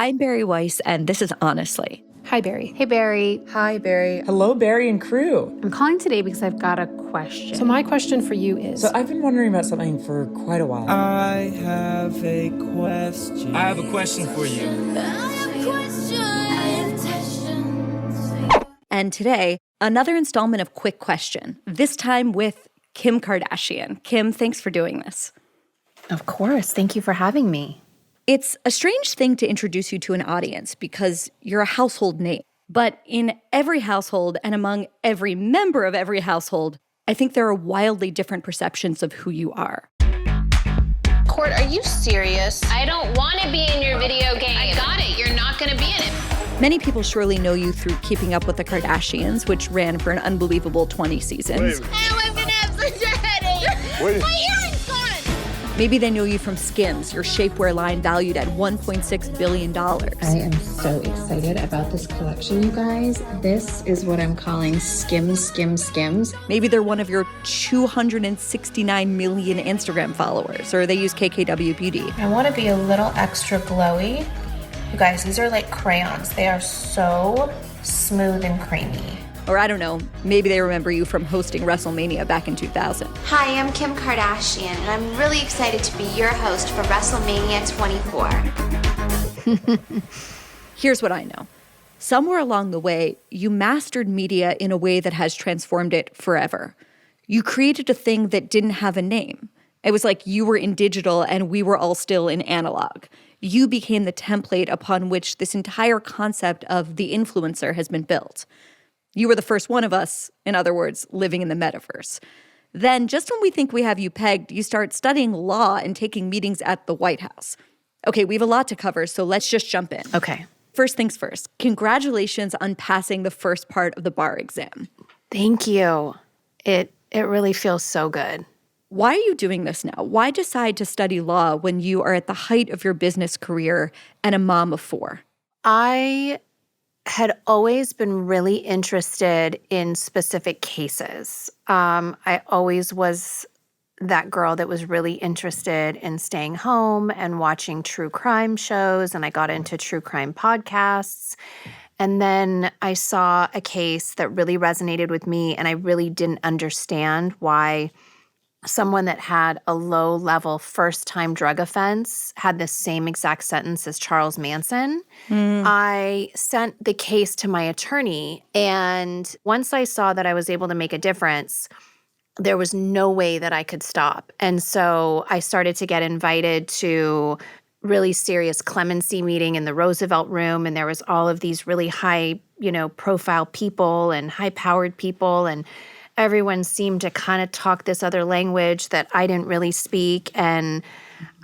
I'm Barry Weiss, and this is Honestly. Hi, Barry. Hey, Barry. Hi, Barry. Hello, Barry and crew. I'm calling today because I've got a question. So my question for you is... So I've been wondering about something for quite a while. I have a question. I have a question for you. And today, another installment of Quick Question, this time with Kim Kardashian. Kim, thanks for doing this. Of course. Thank you for having me. It's a strange thing to introduce you to an audience because you're a household name. But in every household and among every member of every household, I think there are wildly different perceptions of who you are. Court, are you serious? I don't want to be in your video game. I got it. You're not going to be in it. Many people surely know you through Keeping Up with the Kardashians, which ran for an unbelievable 20 seasons. Oh, I'm going to have such a headache. My earring's gone. Maybe they know you from Skims, your shapewear line valued at $1.6 billion. I am so excited about this collection, you guys. This is what I'm calling Skims. Maybe they're one of your 269 million Instagram followers, or they use KKW Beauty. I want to be a little extra glowy. You guys, these are like crayons. They are so smooth and creamy. Or I don't know, maybe they remember you from hosting WrestleMania back in 2000. Hi, I'm Kim Kardashian, and I'm really excited to be your host for WrestleMania 24. Here's what I know. Somewhere along the way, you mastered media in a way that has transformed it forever. You created a thing that didn't have a name. It was like you were in digital and we were all still in analog. You became the template upon which this entire concept of the influencer has been built. You were the first one of us, in other words, living in the metaverse. Then, just when we think we have you pegged, you start studying law and taking meetings at the White House. Okay, we have a lot to cover, so let's just jump in. Okay. First things first, congratulations on passing the first part of the bar exam. Thank you. It really feels so good. Why are you doing this now? Why decide to study law when you are at the height of your business career and a mom of 4? I had always been really interested in specific cases. I always was that girl that was really interested in staying home and watching true crime shows, and I got into true crime podcasts. And then I saw a case that really resonated with me, and I really didn't understand why someone that had a low-level first-time drug offense had the same exact sentence as Charles Manson. I sent the case to my attorney, and once I saw that I was able to make a difference, there was no way that I could stop. And so I started to get invited to really serious clemency meeting in the Roosevelt Room, and there was all of these really high, profile people and high-powered people, and everyone seemed to kind of talk this other language that I didn't really speak. And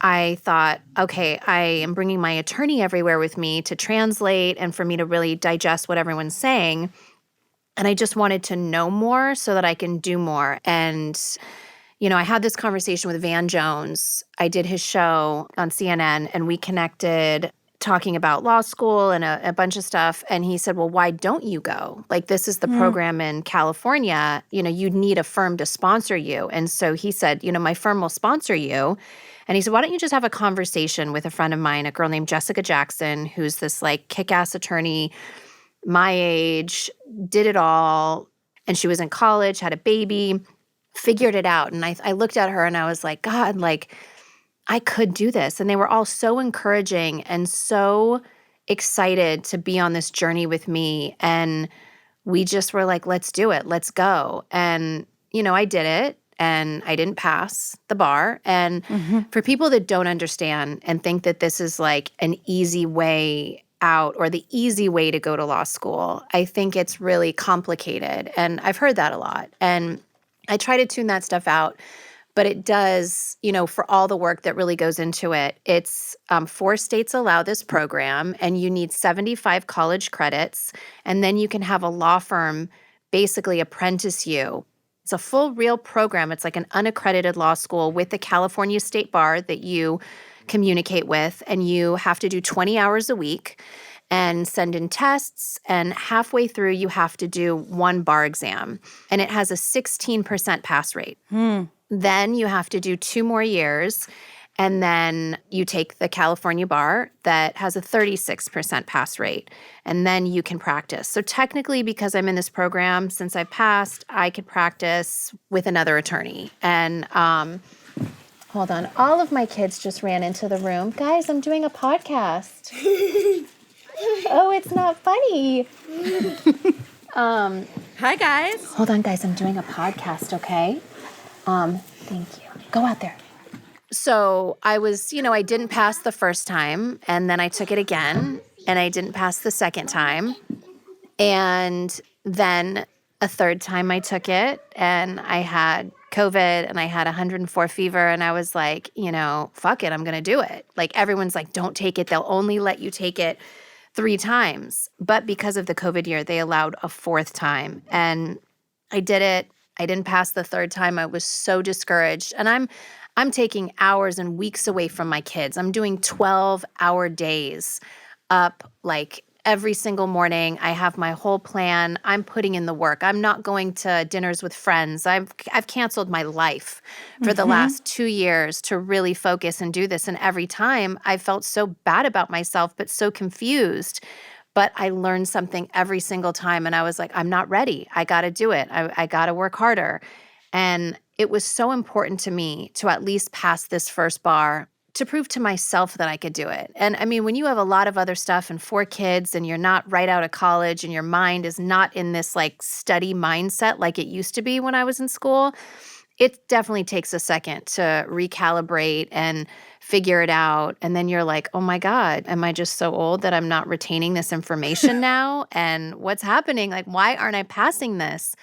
I thought, okay, I am bringing my attorney everywhere with me to translate and for me to really digest what everyone's saying. And I just wanted to know more so that I can do more. And, I had this conversation with Van Jones. I did his show on CNN, and we connected talking about law school and a bunch of stuff. And he said, well, why don't you go? Like, this is the program in California. You'd need a firm to sponsor you. And so he said, my firm will sponsor you. And he said, why don't you just have a conversation with a friend of mine, a girl named Jessica Jackson, who's this kick-ass attorney, my age, did it all. And she was in college, had a baby, figured it out. And I looked at her and I was like, God, I could do this. And they were all so encouraging and so excited to be on this journey with me. And we just were like, let's do it. Let's go. And, I did it, and I didn't pass the bar. And for people that don't understand and think that this is an easy way out or the easy way to go to law school, I think it's really complicated. And I've heard that a lot. And I try to tune that stuff out. But it does, for all the work that really goes into it, it's 4 states allow this program, and you need 75 college credits, and then you can have a law firm basically apprentice you. It's a full, real program. It's like an unaccredited law school with the California State Bar that you communicate with, and you have to do 20 hours a week and send in tests, and halfway through you have to do 1 bar exam, and it has a 16% pass rate. Then you have to do 2 more years, And then you take the California bar that has a 36% pass rate, and then you can practice. So technically, because I'm in this program, since I passed, I could practice with another attorney. And hold on. All of my kids just ran into the room. Guys, I'm doing a podcast. Oh, it's not funny. Hi, guys. Hold on, guys. I'm doing a podcast, okay? Thank you. Go out there. So I was, I didn't pass the first time, and then I took it again, and I didn't pass the second time. And then a third time I took it, and I had COVID, and I had 104 fever, and I was like, fuck it, I'm going to do it. Like, everyone's like, don't take it. They'll only let you take it 3 times. But because of the COVID year, they allowed a 4th time. And I did it. I didn't pass the 3rd time. I was so discouraged. And I'm taking hours and weeks away from my kids. I'm doing 12-hour days up like every single morning. I have my whole plan. I'm putting in the work. I'm not going to dinners with friends. I've canceled my life for the last 2 years to really focus and do this. And every time I felt so bad about myself, but so confused. But I learned something every single time. And I was like, I'm not ready. I got to do it. I got to work harder. And it was so important to me to at least pass this first bar to prove to myself that I could do it. And I mean, when you have a lot of other stuff and 4 kids and you're not right out of college and your mind is not in this like study mindset like it used to be when I was in school, it definitely takes a second to recalibrate and figure it out. And then you're like, oh my God, am I just so old that I'm not retaining this information now? And what's happening? Like, why aren't I passing this?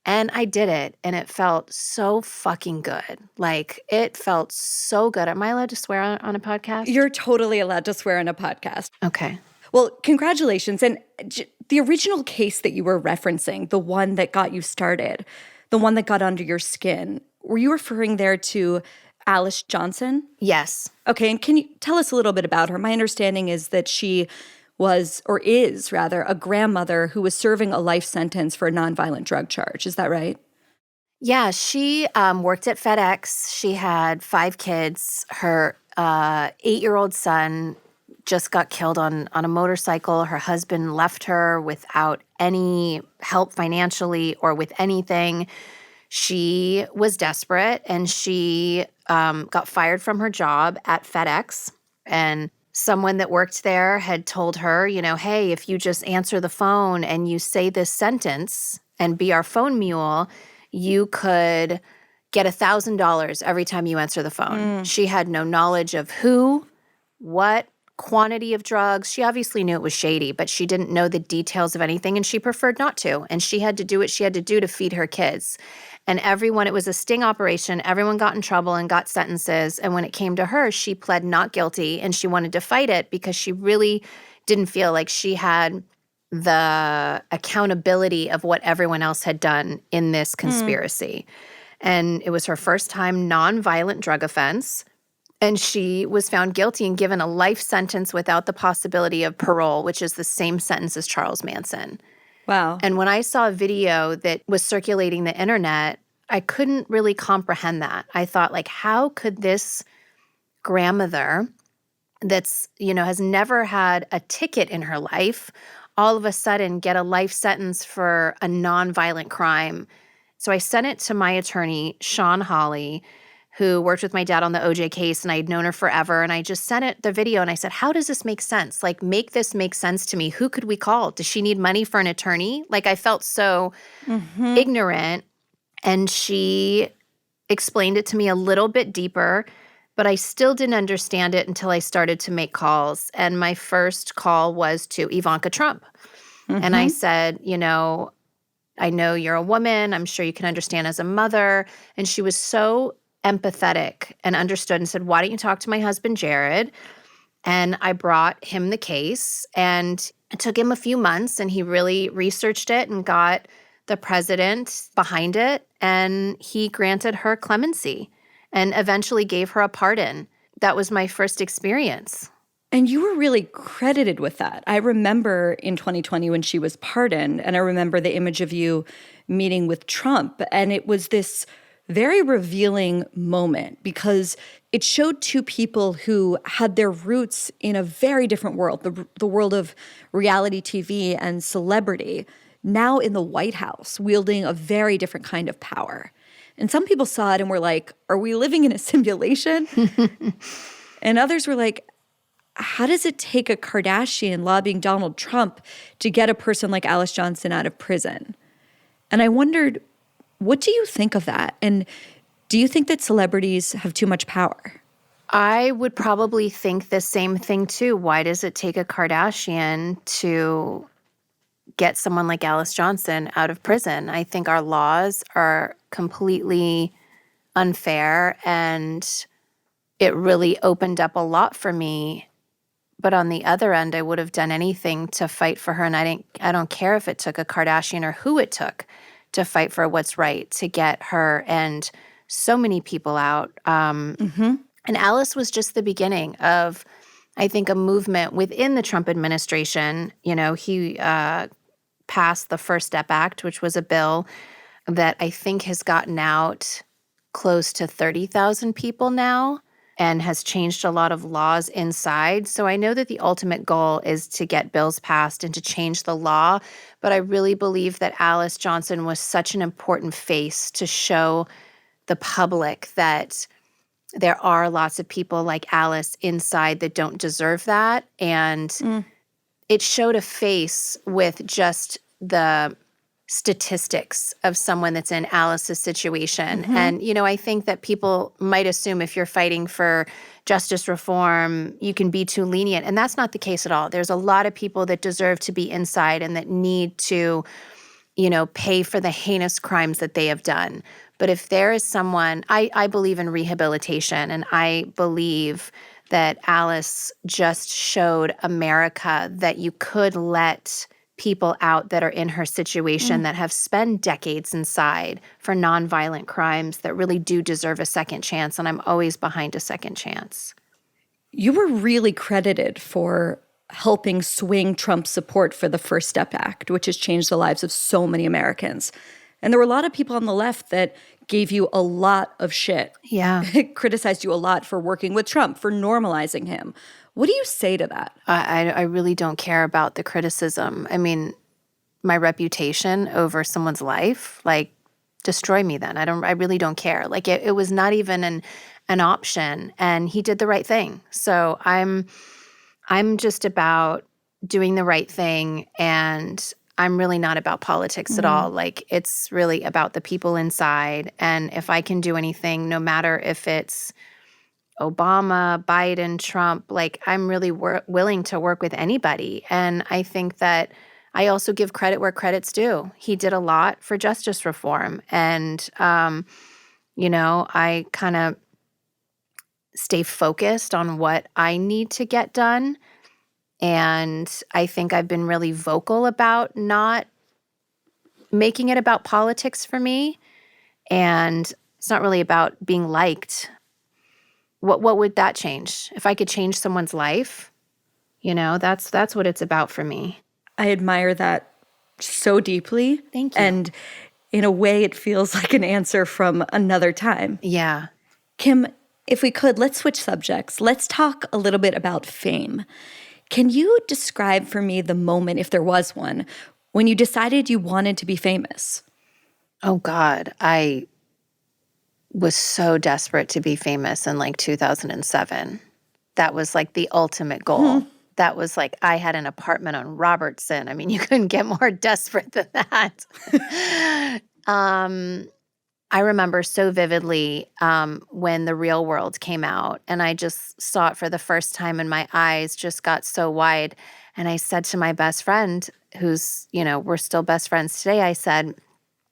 And I did it, and it felt so fucking good. Like, it felt so good. Am I allowed to swear on a podcast? You're totally allowed to swear on a podcast. Okay. Well, congratulations. And the original case that you were referencing, the one that got you started, the one that got under your skin, were you referring there to Alice Johnson? Yes. Okay, and can you tell us a little bit about her? My understanding is that she was, or is rather, a grandmother who was serving a life sentence for a nonviolent drug charge. Is that right? Yeah, she worked at FedEx. She had 5 kids. Her 8-year-old son just got killed on a motorcycle. Her husband left her without any help financially or with anything. She was desperate, and she got fired from her job at FedEx. And someone that worked there had told her, hey, if you just answer the phone and you say this sentence and be our phone mule, you could get $1,000 every time you answer the phone. She had no knowledge of who, what, quantity of drugs. She obviously knew it was shady, but she didn't know the details of anything, and she preferred not to. And she had to do what she had to do to feed her kids. And it was a sting operation. Everyone got in trouble and got sentences. And when it came to her, she pled not guilty, and she wanted to fight it because she really didn't feel like she had the accountability of what everyone else had done in this conspiracy. And it was her first time nonviolent drug offense. And she was found guilty and given a life sentence without the possibility of parole, which is the same sentence as Charles Manson. Wow. And when I saw a video that was circulating the internet, I couldn't really comprehend that. I thought, like, how could this grandmother that's, has never had a ticket in her life all of a sudden get a life sentence for a nonviolent crime? So I sent it to my attorney, Sean Hawley, who worked with my dad on the OJ case, and I had known her forever. And I just sent it the video, and I said, how does this make sense? Like, make this make sense to me. Who could we call? Does she need money for an attorney? Like, I felt so ignorant. And she explained it to me a little bit deeper, but I still didn't understand it until I started to make calls. And my first call was to Ivanka Trump. And I said, I know you're a woman. I'm sure you can understand as a mother. And she was so empathetic and understood and said, why don't you talk to my husband, Jared? And I brought him the case, and it took him a few months, and he really researched it and got the president behind it, and he granted her clemency and eventually gave her a pardon. That was my first experience. And you were really credited with that. I remember in 2020 when she was pardoned, and I remember the image of you meeting with Trump, and it was this very revealing moment because it showed two people who had their roots in a very different world, the world of reality TV and celebrity, now in the White House, wielding a very different kind of power. And some people saw it and were like, are we living in a simulation? And others were like, how does it take a Kardashian lobbying Donald Trump to get a person like Alice Johnson out of prison? And I wondered, what do you think of that? And do you think that celebrities have too much power? I would probably think the same thing too. Why does it take a Kardashian to get someone like Alice Johnson out of prison? I think our laws are completely unfair, and it really opened up a lot for me. But on the other end, I would have done anything to fight for her, and I don't care if it took a Kardashian or who it took to fight for what's right, to get her and so many people out. And Alice was just the beginning of, I think, a movement within the Trump administration. You know, he passed the First Step Act, which was a bill that I think has gotten out close to 30,000 people now and has changed a lot of laws inside. So I know that the ultimate goal is to get bills passed and to change the law, but I really believe that Alice Johnson was such an important face to show the public that there are lots of people like Alice inside that don't deserve that. And it showed a face with just the statistics of someone that's in Alice's situation. And, you know, I think that people might assume if you're fighting for justice reform, you can be too lenient. And that's not the case at all. There's a lot of people that deserve to be inside and that need to, you know, pay for the heinous crimes that they have done. But if there is someone, I believe in rehabilitation, and I believe that Alice just showed America that you could let people out that are in her situation that have spent decades inside for nonviolent crimes that really do deserve a second chance. And I'm always behind a second chance. You were really credited for helping swing Trump's support for the First Step Act, which has changed the lives of so many Americans. And there were a lot of people on the left that gave you a lot of shit. Yeah. Criticized you a lot for working with Trump, for normalizing him. What do you say to that? I really don't care about the criticism. I mean, my reputation over someone's life, like, destroy me then. I really don't care. Like, it was not even an option, and he did the right thing. So I'm just about doing the right thing, and I'm really not about politics at all. Like, it's really about the people inside. And if I can do anything, no matter if it's Obama, Biden, Trump, like, I'm really willing to work with anybody. And I think that I also give credit where credit's due. He did a lot for justice reform. And, you know, I kind of stay focused on what I need to get done. And I think I've been really vocal about not making it about politics for me. And it's not really about being liked. What would that change? If I could change someone's life, you know, that's what it's about for me. I admire that so deeply. Thank you. And in a way, it feels like an answer from another time. Yeah. Kim, if we could, let's switch subjects. Let's talk a little bit about fame. Can you describe for me the moment, if there was one, when you decided you wanted to be famous? Oh, God. I was so desperate to be famous in like 2007. That was like the ultimate goal. That was like, I had an apartment on Robertson. I mean, you couldn't get more desperate than that. I remember so vividly when The Real World came out, and I just saw it for the first time, and my eyes just got so wide. And I said to my best friend, who's, you know, we're still best friends today, I said,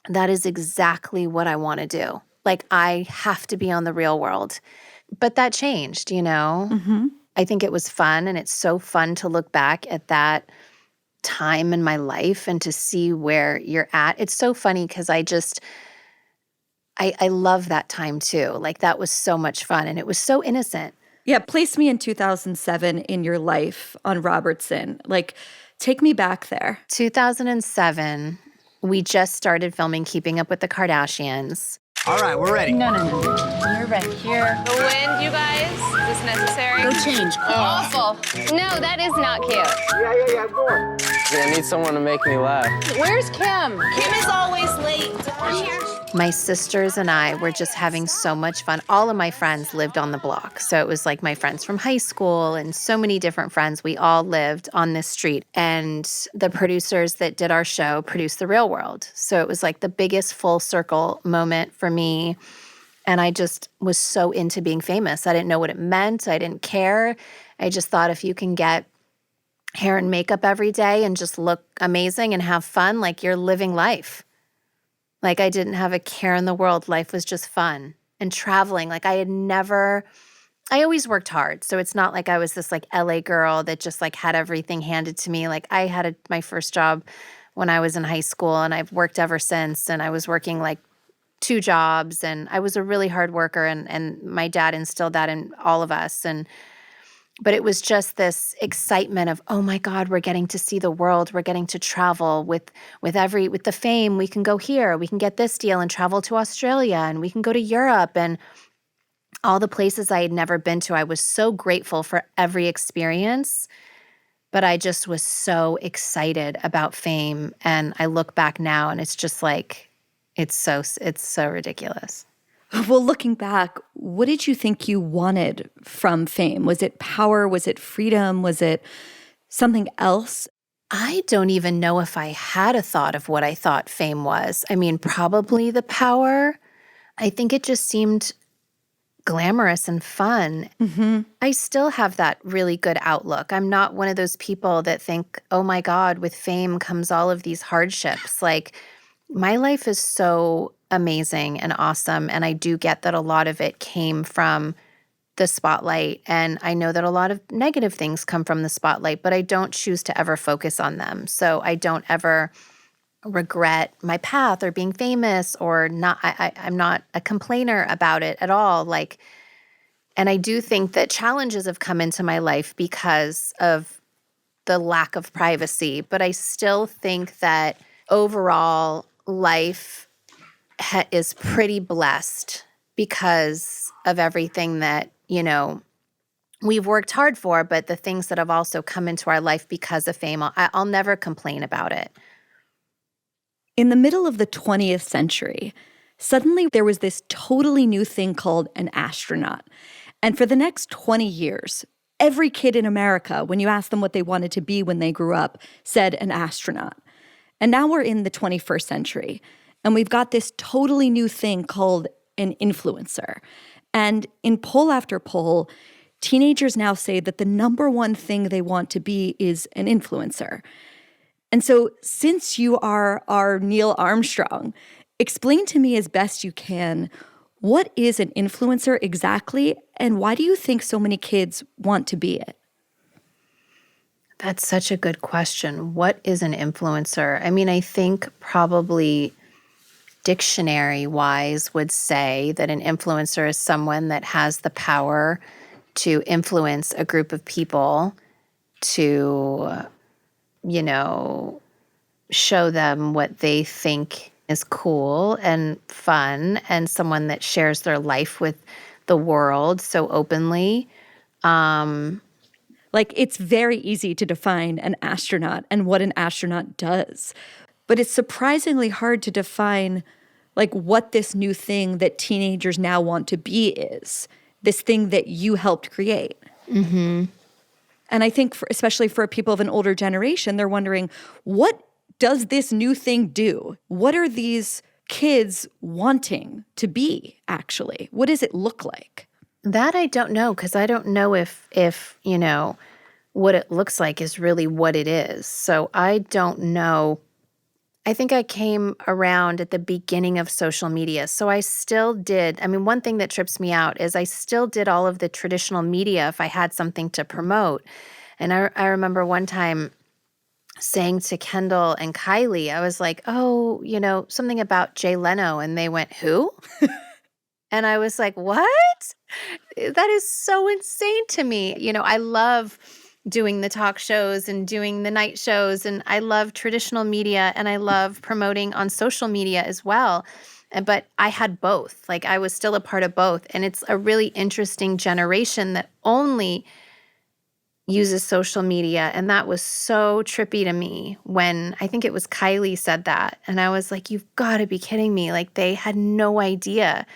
that is exactly what I want to do. Like, I have to be on The Real World. But that changed, you know? I think it was fun, and it's so fun to look back at that time in my life and to see where you're at. It's so funny because I love that time too. Like, that was so much fun, and it was so innocent. Yeah, place me in 2007 in your life on Robertson. Like, take me back there. 2007, we just started filming Keeping Up with the Kardashians. All right, we're ready. No. You're right here. The wind, you guys. Is this necessary? Go change. Awful. No, that is not cute. Yeah, more. I need someone to make me laugh. Where's Kim? Kim is always late. My sisters and I were just having so much fun. All of my friends lived on the block. So it was like my friends from high school and so many different friends. We all lived on this street. And the producers that did our show produced The Real World. So it was like the biggest full circle moment for me. And I just was so into being famous. I didn't know what it meant. I didn't care. I just thought if you can get hair and makeup every day and just look amazing and have fun, like you're living life. Like I didn't have a care in the world. Life was just fun. And traveling, like I always worked hard. So it's not like I was this like LA girl that just like had everything handed to me. Like I had my first job when I was in high school and I've worked ever since. And I was working like 2 jobs and I was a really hard worker and my dad instilled that in all of us. But it was just this excitement of, oh my God, we're getting to see the world. We're getting to travel with the fame. We can go here. We can get this deal and travel to Australia and we can go to Europe and all the places I had never been to. I was so grateful for every experience, but I just was so excited about fame. And I look back now and it's just like, it's so ridiculous. Well, looking back, what did you think you wanted from fame? Was it power? Was it freedom? Was it something else? I don't even know if I had a thought of what I thought fame was. I mean, probably the power. I think it just seemed glamorous and fun. Mm-hmm. I still have that really good outlook. I'm not one of those people that think, oh my God, with fame comes all of these hardships. Like, my life is so amazing and awesome. And I do get that a lot of it came from the spotlight. And I know that a lot of negative things come from the spotlight, but I don't choose to ever focus on them. So I don't ever regret my path or being famous or not. I'm not a complainer about it at all. Like, and I do think that challenges have come into my life because of the lack of privacy. But I still think that overall life is pretty blessed because of everything that, you know, we've worked hard for, but the things that have also come into our life because of fame, I'll never complain about it. In the middle of the 20th century, suddenly there was this totally new thing called an astronaut. And for the next 20 years, every kid in America, when you asked them what they wanted to be when they grew up, said an astronaut. And now we're in the 21st century, and we've got this totally new thing called an influencer. And in poll after poll, teenagers now say that the number one thing they want to be is an influencer. And so since you are our Neil Armstrong, explain to me as best you can, what is an influencer exactly, and why do you think so many kids want to be it? That's such a good question. What is an influencer? I mean, I think probably dictionary-wise would say that an influencer is someone that has the power to influence a group of people to, you know, show them what they think is cool and fun, and someone that shares their life with the world so openly. Like, it's very easy to define an astronaut and what an astronaut does. But it's surprisingly hard to define, like, what this new thing that teenagers now want to be is. This thing that you helped create. Mm-hmm. And I think, especially for people of an older generation, they're wondering, what does this new thing do? What are these kids wanting to be, actually? What does it look like? That I don't know, because I don't know if you know, what it looks like is really what it is. So I don't know. I think I came around at the beginning of social media. So I still did. I mean, one thing that trips me out is I still did all of the traditional media if I had something to promote. And I remember one time saying to Kendall and Kylie, I was like, oh, you know, something about Jay Leno. And they went, who? And I was like, what? That is so insane to me. You know, I love doing the talk shows and doing the night shows, and I love traditional media, and I love promoting on social media as well. But I had both. Like I was still a part of both. And it's a really interesting generation that only uses social media. And that was so trippy to me when I think it was Kylie said that. And I was like, you've got to be kidding me. Like they had no idea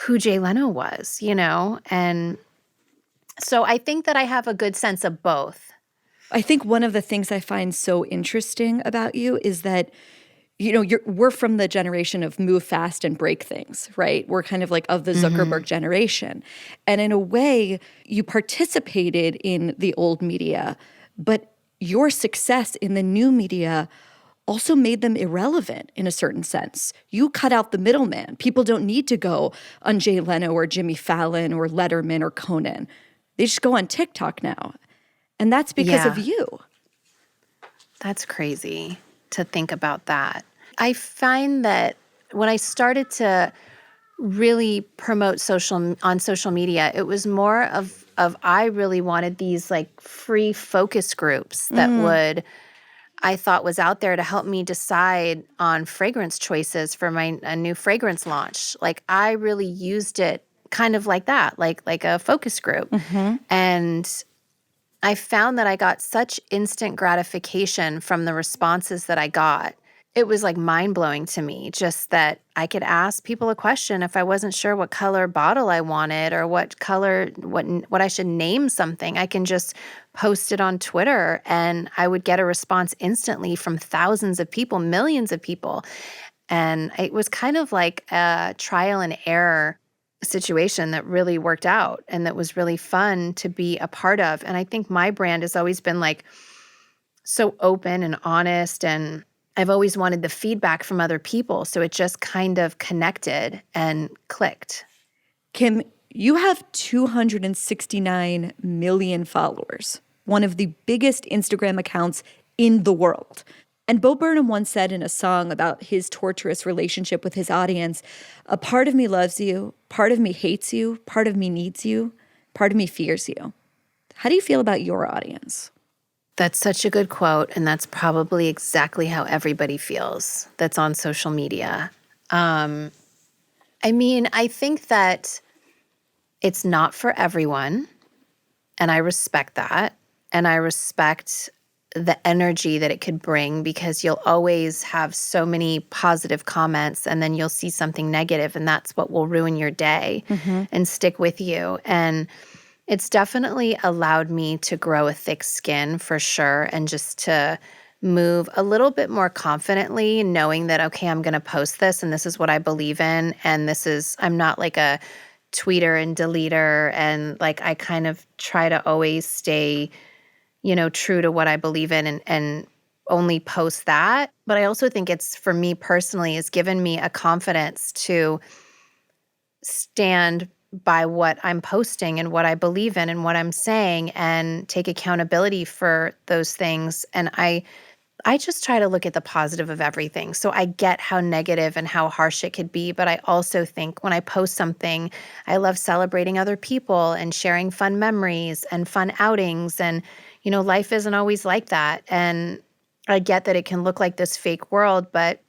who Jay Leno was, you know? And so I think that I have a good sense of both. I think one of the things I find so interesting about you is that, you know, we're from the generation of move fast and break things, right? We're kind of like of the Zuckerberg generation. And in a way, you participated in the old media, but your success in the new media also made them irrelevant in a certain sense. You cut out the middleman. People don't need to go on Jay Leno or Jimmy Fallon or Letterman or Conan. They just go on TikTok now. And that's because of you. That's crazy to think about that. I find that when I started to really promote on social media, it was more of I really wanted these like free focus groups that I thought was out there to help me decide on fragrance choices for a new fragrance launch. Like I really used it kind of like that, like a focus group. And I found that I got such instant gratification from the responses that I got. It was like mind-blowing to me, just that I could ask people a question if I wasn't sure what color bottle I wanted or what color, what I should name something. I can just post it on Twitter and I would get a response instantly from thousands of people, millions of people. And it was kind of like a trial and error situation that really worked out and that was really fun to be a part of. And I think my brand has always been like so open and honest, and I've always wanted the feedback from other people. So it just kind of connected and clicked. Kim, you have 269 million followers, one of the biggest Instagram accounts in the world. And Bo Burnham once said in a song about his torturous relationship with his audience, a part of me loves you, part of me hates you, part of me needs you, part of me fears you. How do you feel about your audience? That's such a good quote, and that's probably exactly how everybody feels that's on social media. I mean, I think that it's not for everyone, and I respect that, and I respect the energy that it could bring, because you'll always have so many positive comments and then you'll see something negative, and that's what will ruin your day and stick with you. And it's definitely allowed me to grow a thick skin for sure, and just to move a little bit more confidently, knowing that, okay, I'm going to post this and this is what I believe in. And I'm not like a tweeter and deleter. And like, I kind of try to always stay, true to what I believe in and only post that. But I also think it's, for me personally, has given me a confidence to stand by what I'm posting and what I believe in and what I'm saying, and take accountability for those things. And I just try to look at the positive of everything. So I get how negative and how harsh it could be, but I also think when I post something, I love celebrating other people and sharing fun memories and fun outings. And, life isn't always like that. And I get that it can look like this fake world, but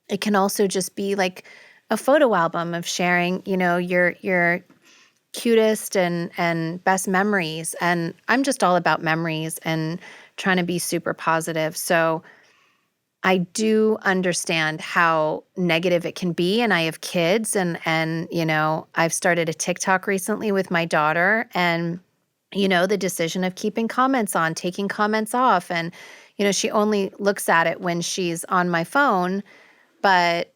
it can also just be like a photo album of sharing, your cutest and best memories. And I'm just all about memories and trying to be super positive. So I do understand how negative it can be. And I have kids and I've started a TikTok recently with my daughter, and, the decision of keeping comments on, taking comments off. And, she only looks at it when she's on my phone, but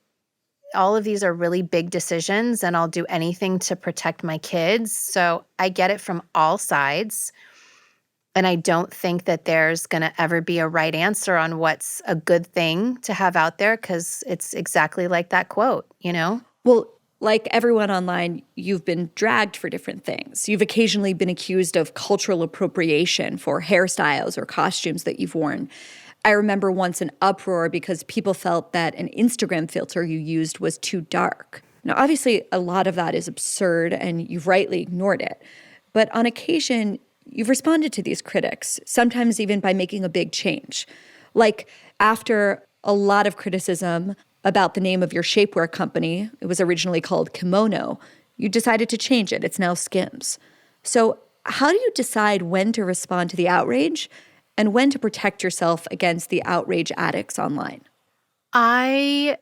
all of these are really big decisions, and I'll do anything to protect my kids. So I get it from all sides. And I don't think that there's going to ever be a right answer on what's a good thing to have out there, because it's exactly like that quote, Well, like everyone online, you've been dragged for different things. You've occasionally been accused of cultural appropriation for hairstyles or costumes that you've worn. I remember once an uproar because people felt that an Instagram filter you used was too dark. Now, obviously, a lot of that is absurd, and you've rightly ignored it. But on occasion, you've responded to these critics, sometimes even by making a big change. Like after a lot of criticism about the name of your shapewear company. It was originally called Kimono. You decided to change it. It's now Skims. So how do you decide when to respond to the outrage and when to protect yourself against the outrage addicts online? I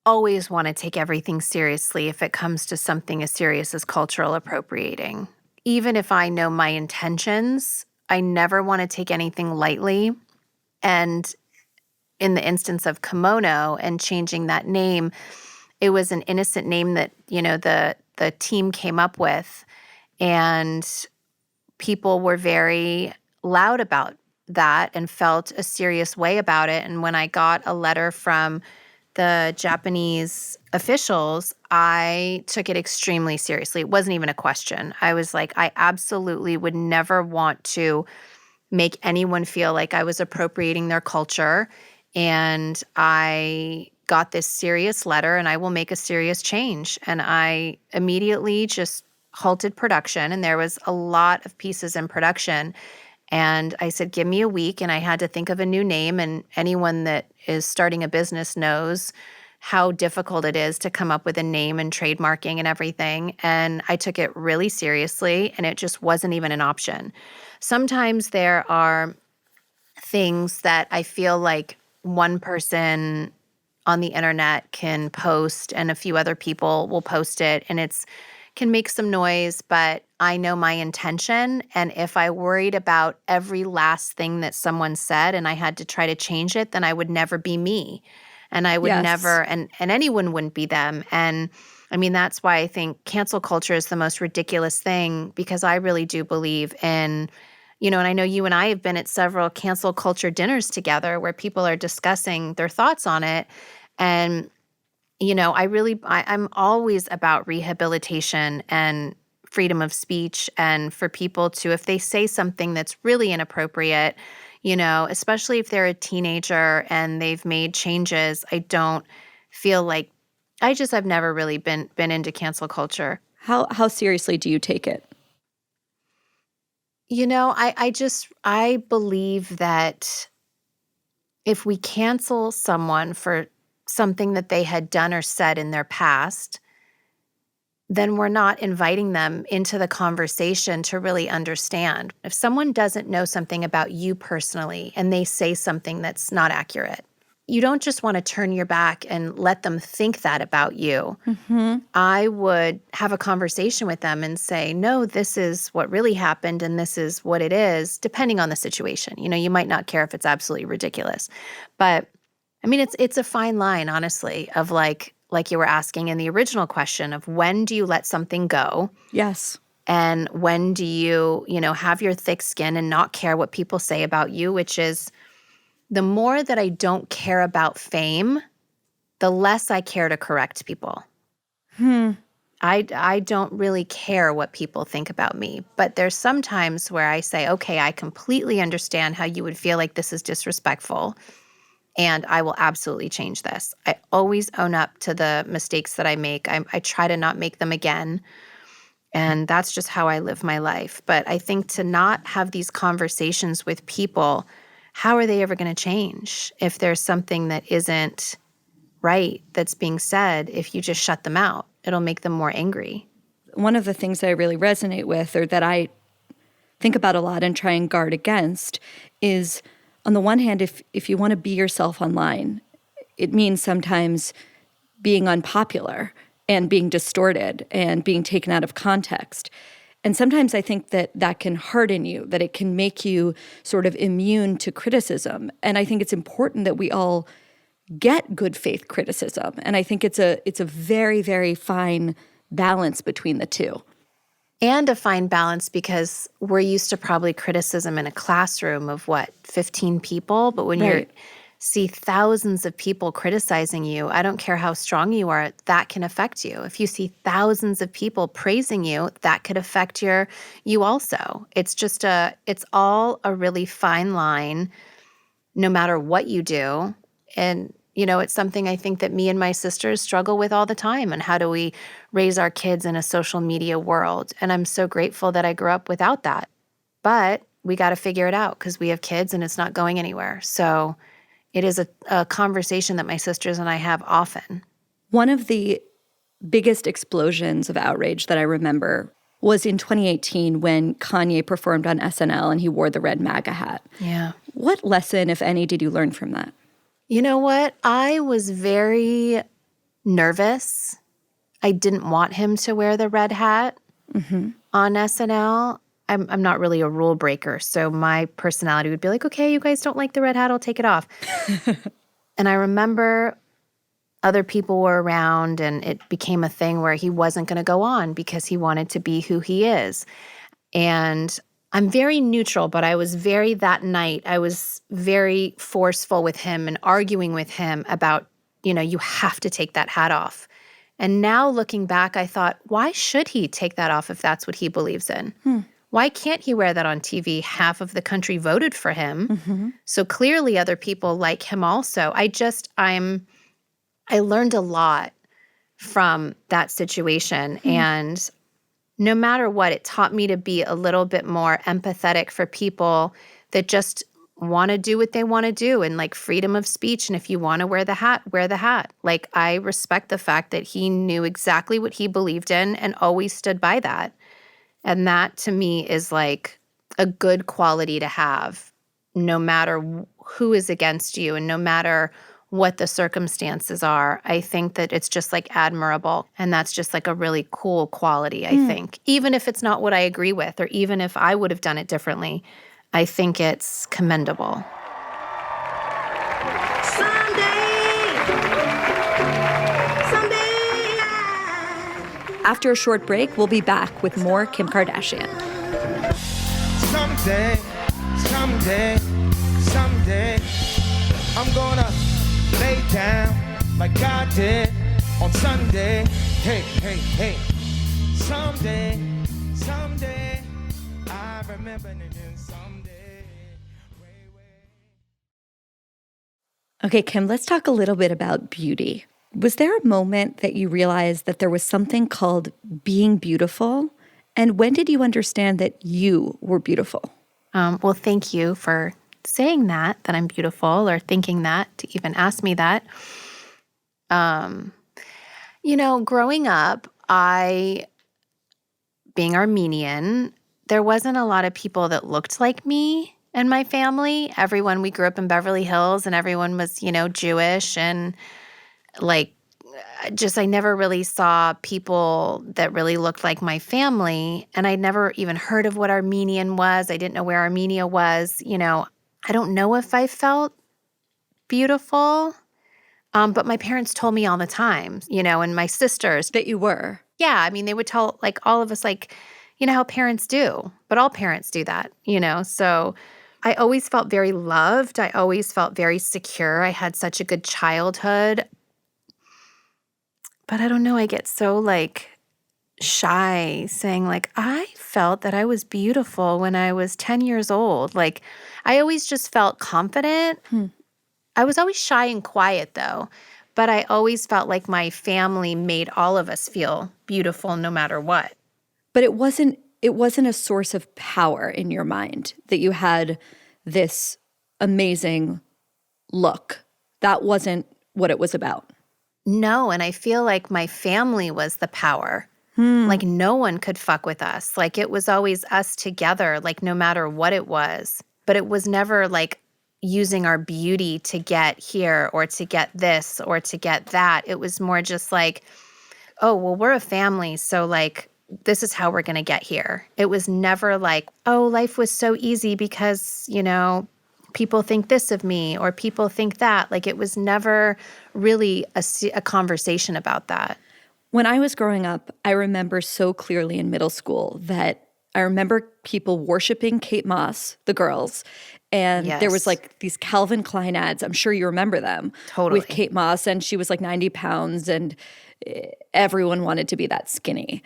always want to take everything seriously if it comes to something as serious as cultural appropriating. Even if I know my intentions, I never want to take anything lightly. And in the instance of Kimono and changing that name, it was an innocent name that, the team came up with. And people were very loud about that and felt a serious way about it. And when I got a letter from the Japanese officials, I took it extremely seriously. It wasn't even a question. I was like, I absolutely would never want to make anyone feel like I was appropriating their culture. And I got this serious letter and I will make a serious change. And I immediately just halted production, and there was a lot of pieces in production. And I said, give me a week, and I had to think of a new name. And anyone that is starting a business knows how difficult it is to come up with a name and trademarking and everything. And I took it really seriously, and it just wasn't even an option. Sometimes there are things that I feel like one person on the internet can post and a few other people will post it, and it's can make some noise, but I know my intention. And if I worried about every last thing that someone said and I had to try to change it, then I would never be me. And I would never, and anyone wouldn't be them. And I mean, that's why I think cancel culture is the most ridiculous thing, because I really do believe in, and I know you and I have been at several cancel culture dinners together where people are discussing their thoughts on it. And I'm always about rehabilitation and freedom of speech, and for people to, if they say something that's really inappropriate, especially if they're a teenager and they've made changes, I don't feel like, I've never really been into cancel culture. How seriously do you take it? I believe that if we cancel someone for something that they had done or said in their past, then we're not inviting them into the conversation to really understand. If someone doesn't know something about you personally and they say something that's not accurate, you don't just want to turn your back and let them think that about you. Mm-hmm. I would have a conversation with them and say, no, this is what really happened and this is what it is, depending on the situation. You might not care if it's absolutely ridiculous. But I mean, it's a fine line, honestly, of like you were asking in the original question of when do you let something go? Yes. And when do you, have your thick skin and not care what people say about you, which is the more that I don't care about fame, the less I care to correct people. I don't really care what people think about me. But there's some times where I say, okay, I completely understand how you would feel like this is disrespectful, and I will absolutely change this. I always own up to the mistakes that I make. I try to not make them again. And that's just how I live my life. But I think to not have these conversations with people, how are they ever going to change if there's something that isn't right that's being said? If you just shut them out, it'll make them more angry. One of the things that I really resonate with, or that I think about a lot and try and guard against, is on the one hand, if you want to be yourself online, it means sometimes being unpopular and being distorted and being taken out of context. And sometimes I think that can harden you, that it can make you sort of immune to criticism. And I think it's important that we all get good faith criticism. And I think it's a very, very fine balance between the two. And a fine balance, because we're used to probably criticism in a classroom of 15 people, but when you see thousands of people criticizing you, I don't care how strong you are, that can affect you. If you see thousands of people praising you, that could affect you also. It's all a really fine line, no matter what you do. And it's something I think that me and my sisters struggle with all the time. And how do we raise our kids in a social media world? And I'm so grateful that I grew up without that. But we got to figure it out because we have kids and it's not going anywhere. So it is a conversation that my sisters and I have often. One of the biggest explosions of outrage that I remember was in 2018 when Kanye performed on SNL and he wore the red MAGA hat. Yeah. What lesson, if any, did you learn from that? You know what? I was very nervous. I didn't want him to wear the red hat on SNL. I'm not really a rule breaker, so my personality would be like, okay, you guys don't like the red hat, I'll take it off. And I remember other people were around and it became a thing where he wasn't going to go on because he wanted to be who he is. And I'm very neutral, but I was that night, I was very forceful with him and arguing with him about, you have to take that hat off. And now looking back, I thought, why should he take that off if that's what he believes in? Why can't he wear that on TV? Half of the country voted for him. So clearly other people like him also. I learned a lot from that situation. And no matter what, it taught me to be a little bit more empathetic for people that just want to do what they want to do and like freedom of speech. And if you want to wear the hat, wear the hat. Like I respect the fact that he knew exactly what he believed in and always stood by that. And that to me is like a good quality to have no matter who is against you and no matter what the circumstances are. I think that it's just like admirable. And that's just like a really cool quality, I think. Even if it's not what I agree with or even if I would have done it differently, I think it's commendable. After a short break, we'll be back with more Kim Kardashian. Someday, I'm gonna lay down like God did on Sunday. Hey. Someday, I remember it someday. Okay, Kim, let's talk a little bit about beauty. Was there a moment that you realized that there was something called being beautiful? And when did you understand that you were beautiful? Well, thank you for saying that I'm beautiful or thinking that to even ask me that. Growing up, being Armenian, there wasn't a lot of people that looked like me in my family. We grew up in Beverly Hills and everyone was, Jewish and I never really saw people that really looked like my family. And I never even heard of what Armenian was. I didn't know where Armenia was. I don't know if I felt beautiful, but my parents told me all the time, and my sisters. That you were. Yeah, I mean, they would tell all of us how parents do, but all parents do that, So I always felt very loved. I always felt very secure. I had such a good childhood. But I don't know, I get so shy saying I felt that I was beautiful when I was 10 years old. I always just felt confident. I was always shy and quiet though, but I always felt like my family made all of us feel beautiful no matter what. But it wasn't a source of power in your mind that you had this amazing look. That wasn't what it was about. No, and I feel like my family was the power. No one could fuck with us. It was always us together, no matter what it was. But it was never using our beauty to get here or to get this or to get that. It was more just oh, well, we're a family, so this is how we're going to get here. It was never oh, life was so easy because, people think this of me or people think that. It was never really a conversation about that. When I was growing up, I remember so clearly in middle school that I remember people worshiping Kate Moss, the girls, and there was these Calvin Klein ads. I'm sure you remember them. Totally. With Kate Moss, and she was 90 pounds, and everyone wanted to be that skinny.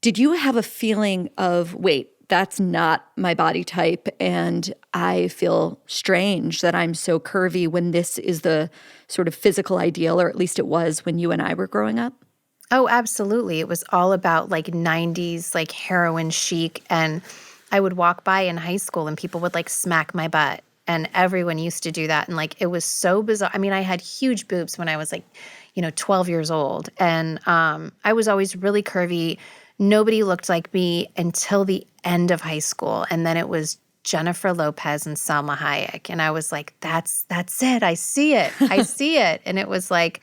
Did you have a feeling of, wait, that's not my body type, and I feel strange that I'm so curvy when this is the sort of physical ideal, or at least it was when you and I were growing up? Oh, absolutely. It was all about 90s, heroin chic. And I would walk by in high school and people would smack my butt. and everyone used to do that. And like, it was so bizarre. I mean, I had huge boobs when I was like, 12 years old. And I was always really curvy. Nobody looked like me until the end of high school. And then it was Jennifer Lopez and Salma Hayek. And I was like, that's it. I see it. I see it. And it was like,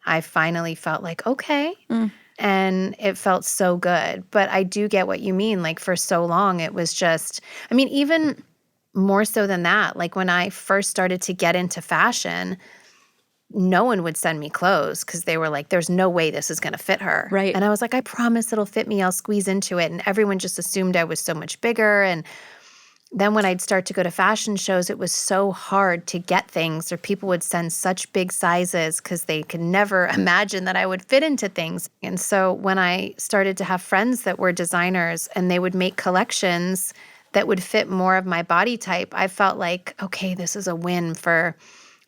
I finally felt like, okay. And it felt so good. But I do get what you mean. Like, for so long, it was just, I mean, even more so than that, like when I first started to get into fashion, no one would send me clothes because they were like, there's no way this is going to fit her. Right. And I was like, I promise it'll fit me. I'll squeeze into it. And everyone just assumed I was so much bigger. And then when I'd start to go to fashion shows, it was so hard to get things, or people would send such big sizes because they could never imagine that I would fit into things. And so when I started to have friends that were designers and they would make collections that would fit more of my body type, I felt like, okay, this is a win for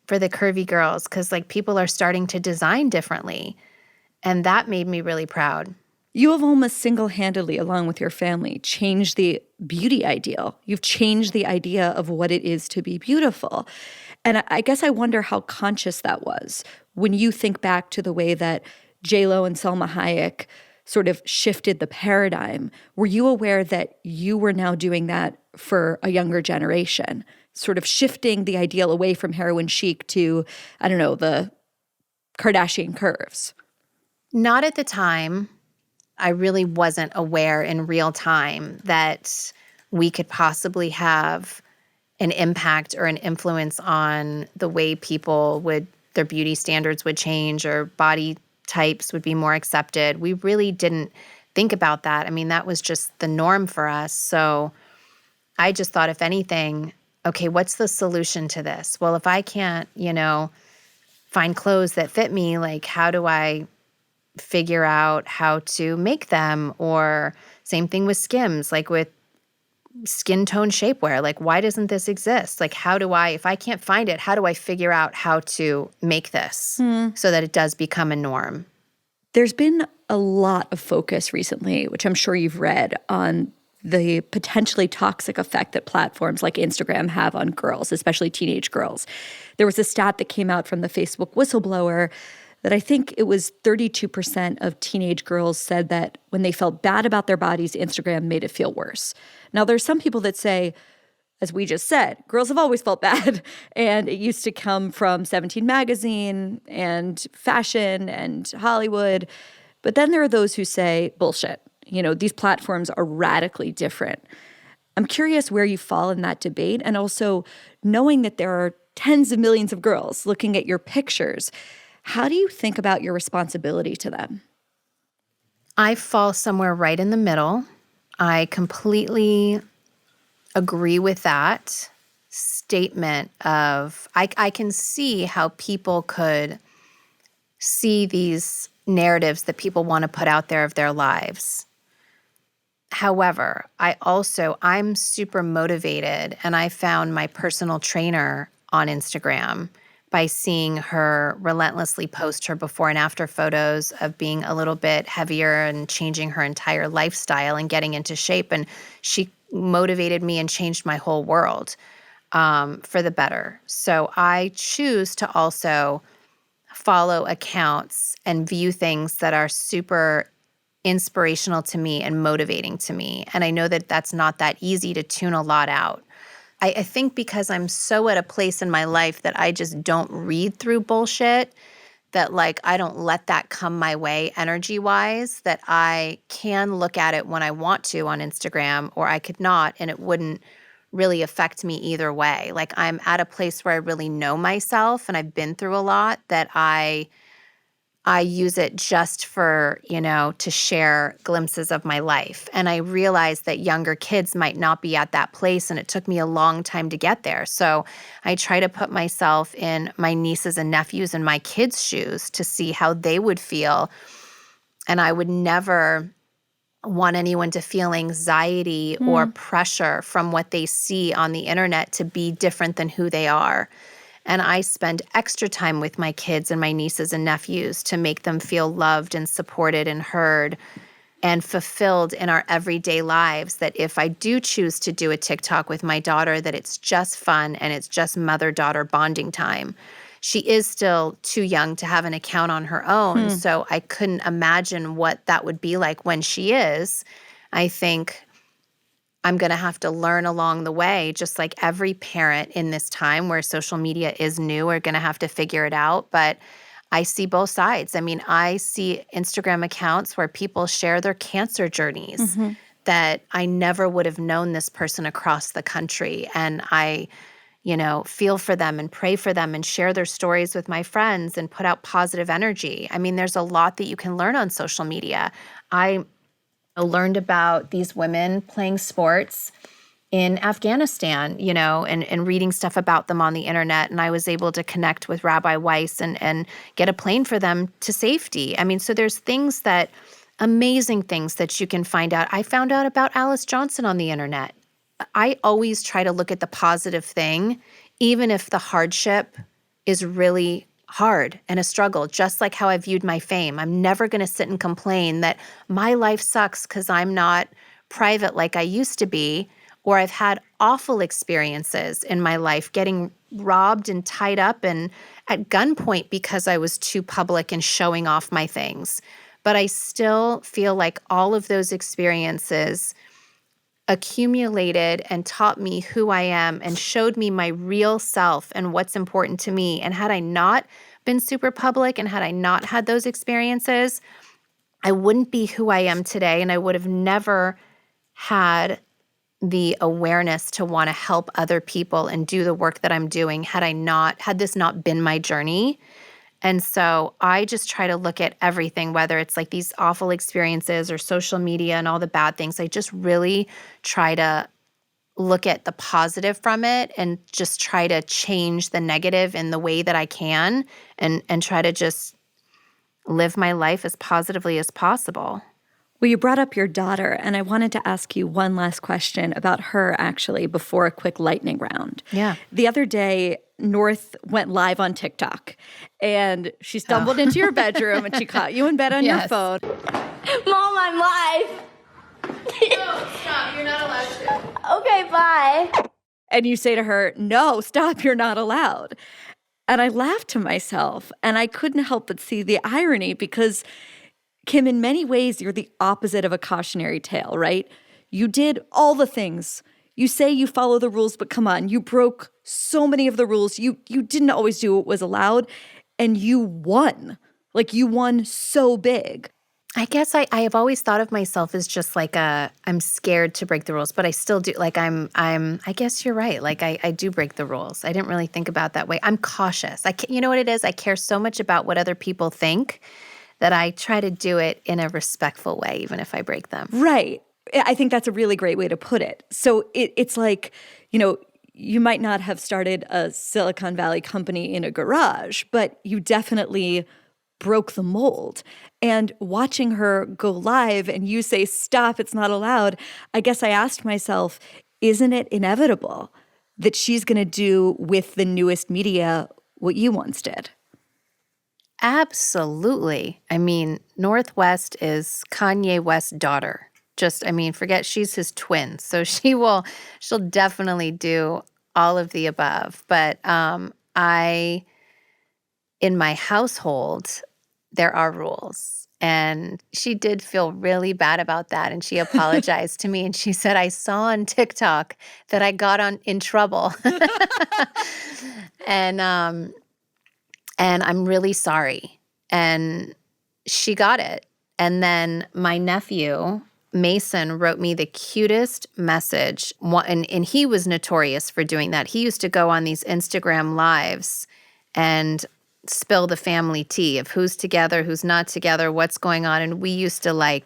the curvy girls, because like people are starting to design differently. And that made me really proud. You have almost single-handedly, along with your family, changed the beauty ideal. You've changed the idea of what it is to be beautiful. And I guess I wonder how conscious that was when you think back to the way that J.Lo and Salma Hayek sort of shifted the paradigm. Were you aware that you were now doing that for a younger generation, sort of shifting the ideal away from heroin chic to, I don't know, the Kardashian curves? Not at the time. I really wasn't aware in real time that we could possibly have an impact or an influence on the way their beauty standards would change, or body types would be more accepted. We really didn't think about that. I mean, that was just the norm for us. So I just thought, if anything, okay, what's the solution to this? Well, if I can't, find clothes that fit me, like, how do I figure out how to make them? Or same thing with Skims, like with skin tone shapewear. Like, why doesn't this exist? Like, if I can't find it, how do I figure out how to make this so that it does become a norm? There's been a lot of focus recently, which I'm sure you've read, on the potentially toxic effect that platforms like Instagram have on girls, especially teenage girls. There was a stat that came out from the Facebook whistleblower that I think it was 32% of teenage girls said that when they felt bad about their bodies, Instagram made it feel worse. Now, there's some people that say, as we just said, girls have always felt bad, and it used to come from 17 magazine and fashion and Hollywood. But then there are those who say, bullshit. These platforms are radically different. I'm curious where you fall in that debate, and also knowing that there are tens of millions of girls looking at your pictures. How do you think about your responsibility to them? I fall somewhere right in the middle. I completely agree with that statement of, I can see how people could see these narratives that people want to put out there of their lives. However, I'm super motivated, and I found my personal trainer on Instagram by seeing her relentlessly post her before and after photos of being a little bit heavier and changing her entire lifestyle and getting into shape. And she motivated me and changed my whole world for the better. So I choose to also follow accounts and view things that are super inspirational to me and motivating to me. And I know that that's not that easy to tune a lot out. I think because I'm so at a place in my life that I just don't read through bullshit, that like I don't let that come my way energy-wise, that I can look at it when I want to on Instagram, or I could not, and it wouldn't really affect me either way. Like, I'm at a place where I really know myself and I've been through a lot, that I use it just for, to share glimpses of my life. And I realize that younger kids might not be at that place, and it took me a long time to get there. So I try to put myself in my nieces and nephews and my kids' shoes to see how they would feel. And I would never want anyone to feel anxiety or pressure from what they see on the internet to be different than who they are. And I spend extra time with my kids and my nieces and nephews to make them feel loved and supported and heard. and fulfilled in our everyday lives, that if I do choose to do a TikTok with my daughter, that it's just fun and it's just mother-daughter bonding time. She is still too young to have an account on her own, so I couldn't imagine what that would be like when she is. I think I'm going to have to learn along the way, just like every parent in this time where social media is new are going to have to figure it out. But I see both sides. I mean, I see Instagram accounts where people share their cancer journeys that I never would have known this person across the country. And I, feel for them and pray for them and share their stories with my friends and put out positive energy. I mean, there's a lot that you can learn on social media. I learned about these women playing sports in Afghanistan, and reading stuff about them on the internet. And I was able to connect with Rabbi Weiss and get a plane for them to safety. I mean, so there's amazing things that you can find out. I found out about Alice Johnson on the internet. I always try to look at the positive thing, even if the hardship is really hard and a struggle, just like how I viewed my fame. I'm never going to sit and complain that my life sucks because I'm not private like I used to be, or I've had awful experiences in my life, getting robbed and tied up and at gunpoint because I was too public and showing off my things. But I still feel like all of those experiences accumulated and taught me who I am and showed me my real self and what's important to me. And had I not been super public and had I not had those experiences, I wouldn't be who I am today, and I would have never had the awareness to want to help other people and do the work that I'm doing had this not been my journey. And so I just try to look at everything, whether it's like these awful experiences or social media and all the bad things. I just really try to look at the positive from it and just try to change the negative in the way that I can and try to just live my life as positively as possible. Well, you brought up your daughter, and I wanted to ask you one last question about her, actually, before a quick lightning round. Yeah. The other day, North went live on TikTok, and she stumbled into your bedroom, and she caught you in bed on your phone. Mom, I'm live. No, stop. You're not allowed to. Okay, bye. And you say to her, no, stop, you're not allowed. And I laughed to myself, and I couldn't help but see the irony because, Kim, in many ways, you're the opposite of a cautionary tale, right? You did all the things. You say you follow the rules, but come on, you broke so many of the rules. You didn't always do what was allowed, and you won. Like, you won so big. I guess I have always thought of myself as just like I'm scared to break the rules, but I still do. Like I guess you're right. Like I do break the rules. I didn't really think about it that way. I'm cautious. You know what it is? I care so much about what other people think that I try to do it in a respectful way, even if I break them. Right. I think that's a really great way to put it. So it's like, you might not have started a Silicon Valley company in a garage, but you definitely broke the mold. And watching her go live and you say, stop, it's not allowed, I guess I asked myself, isn't it inevitable that she's going to do with the newest media what you once did? Absolutely. I mean, Northwest is Kanye West's daughter. Forget she's his twin. So she'll definitely do all of the above. But in my household, there are rules. And she did feel really bad about that. And she apologized to me. And she said, I saw on TikTok that I got in trouble. And I'm really sorry. And she got it. And then my nephew, Mason, wrote me the cutest message. And he was notorious for doing that. He used to go on these Instagram lives and spill the family tea of who's together, who's not together, what's going on. And we used to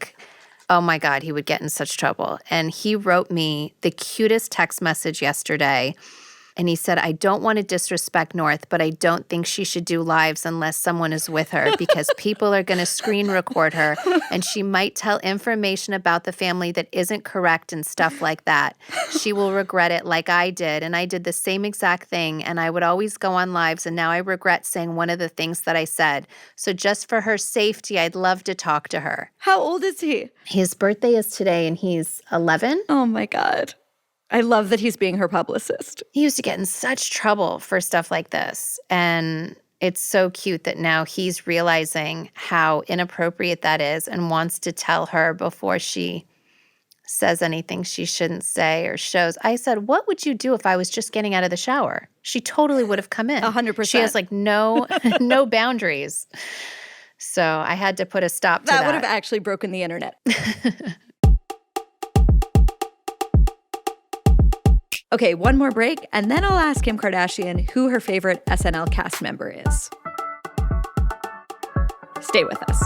oh my God, he would get in such trouble. And he wrote me the cutest text message yesterday. And he said, I don't want to disrespect North, but I don't think she should do lives unless someone is with her because people are going to screen record her and she might tell information about the family that isn't correct and stuff like that. She will regret it like I did. And I did the same exact thing. And I would always go on lives. And now I regret saying one of the things that I said. So just for her safety, I'd love to talk to her. How old is he? His birthday is today and he's 11. Oh my God. I love that he's being her publicist. He used to get in such trouble for stuff like this. And it's so cute that now he's realizing how inappropriate that is and wants to tell her before she says anything she shouldn't say or shows. I said, what would you do if I was just getting out of the shower? She totally would have come in. 100%. She has like no boundaries. So I had to put a stop to that. That would have actually broken the internet. Okay, one more break, and then I'll ask Kim Kardashian who her favorite SNL cast member is. Stay with us.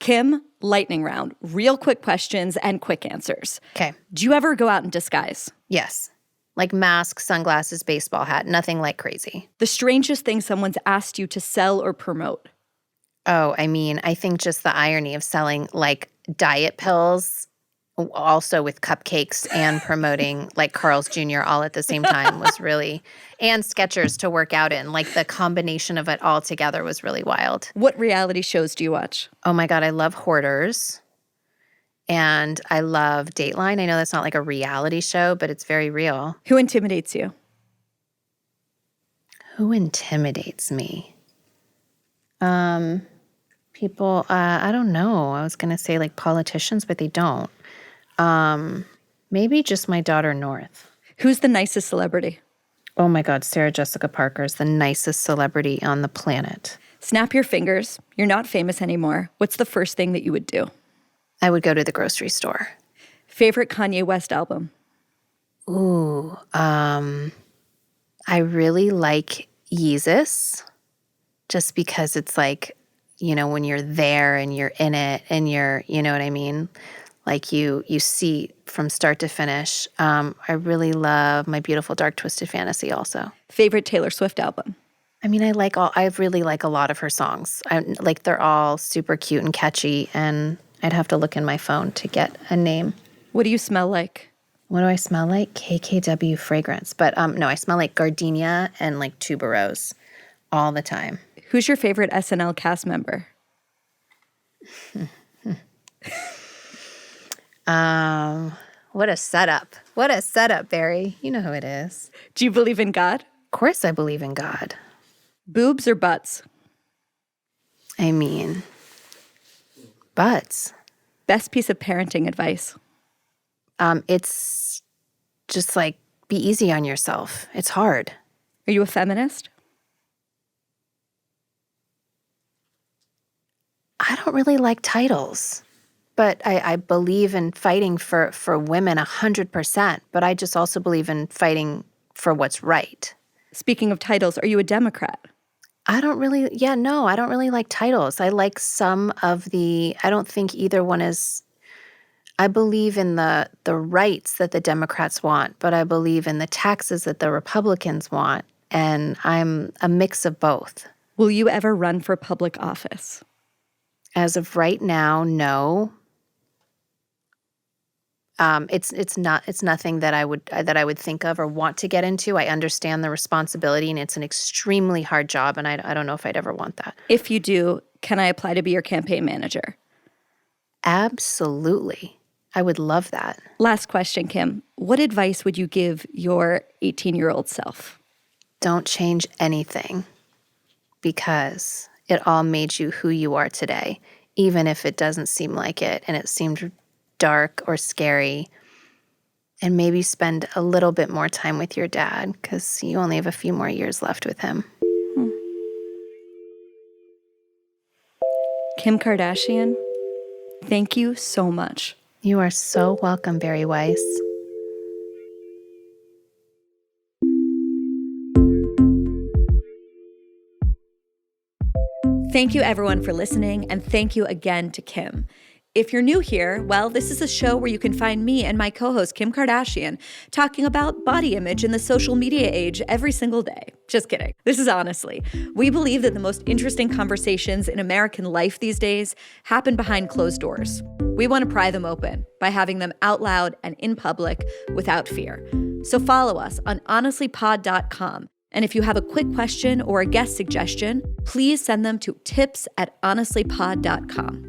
Kim, lightning round. Real quick questions and quick answers. Okay. Do you ever go out in disguise? Yes. Like mask, sunglasses, baseball hat, nothing like crazy. The strangest thing someone's asked you to sell or promote? Oh, I mean, I think just the irony of selling like diet pills also with cupcakes and promoting like Carl's Jr. all at the same time was really, and Skechers to work out in. Like the combination of it all together was really wild. What reality shows do you watch? Oh my God, I love Hoarders. And I love Dateline. I know that's not like a reality show, but it's very real. Who intimidates you? Who intimidates me? People, I don't know. I was going to say like politicians, but they don't. Maybe just my daughter, North. Who's the nicest celebrity? Oh my God, Sarah Jessica Parker is the nicest celebrity on the planet. Snap your fingers. You're not famous anymore. What's the first thing that you would do? I would go to the grocery store. Favorite Kanye West album? Ooh, I really like Yeezus, just because it's like, you know, when you're there and you're in it and you're, you know what I mean? Like you see from start to finish. I really love My Beautiful Dark Twisted Fantasy also. Favorite Taylor Swift album? I mean, I really like a lot of her songs. Like they're all super cute and catchy, and I'd have to look in my phone to get a name. What do you smell like? What do I smell like? KKW fragrance. But no, I smell like gardenia and like tuberose all the time. Who's your favorite SNL cast member? What a setup. What a setup, Barry. You know who it is. Do you believe in God? Of course I believe in God. Boobs or butts? I mean, butts. Best piece of parenting advice? It's just like, be easy on yourself. It's hard. Are you a feminist? I don't really like titles, but I believe in fighting for women 100%, but I just also believe in fighting for what's right. Speaking of titles, are you a Democrat? I don't really like titles. I like some of I don't think either one is, I believe in the rights that the Democrats want, but I believe in the taxes that the Republicans want, and I'm a mix of both. Will you ever run for public office? As of right now, no. It's nothing that I would think of or want to get into. I understand the responsibility, and it's an extremely hard job, and I don't know if I'd ever want that. If you do, can I apply to be your campaign manager? Absolutely. I would love that. Last question, Kim. What advice would you give your 18-year-old self? Don't change anything, because it all made you who you are today, even if it doesn't seem like it and it seemed dark or scary. And maybe spend a little bit more time with your dad, because you only have a few more years left with him. Kim Kardashian, thank you so much. You are so welcome, Barry Weiss. Thank you, everyone, for listening, and thank you again to Kim. If you're new here, well, this is a show where you can find me and my co-host, Kim Kardashian, talking about body image in the social media age every single day. Just kidding. This is honestly. We believe that the most interesting conversations in American life these days happen behind closed doors. We want to pry them open by having them out loud and in public without fear. So follow us on honestlypod.com. And if you have a quick question or a guest suggestion, please send them to tips@honestlypod.com.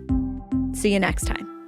See you next time.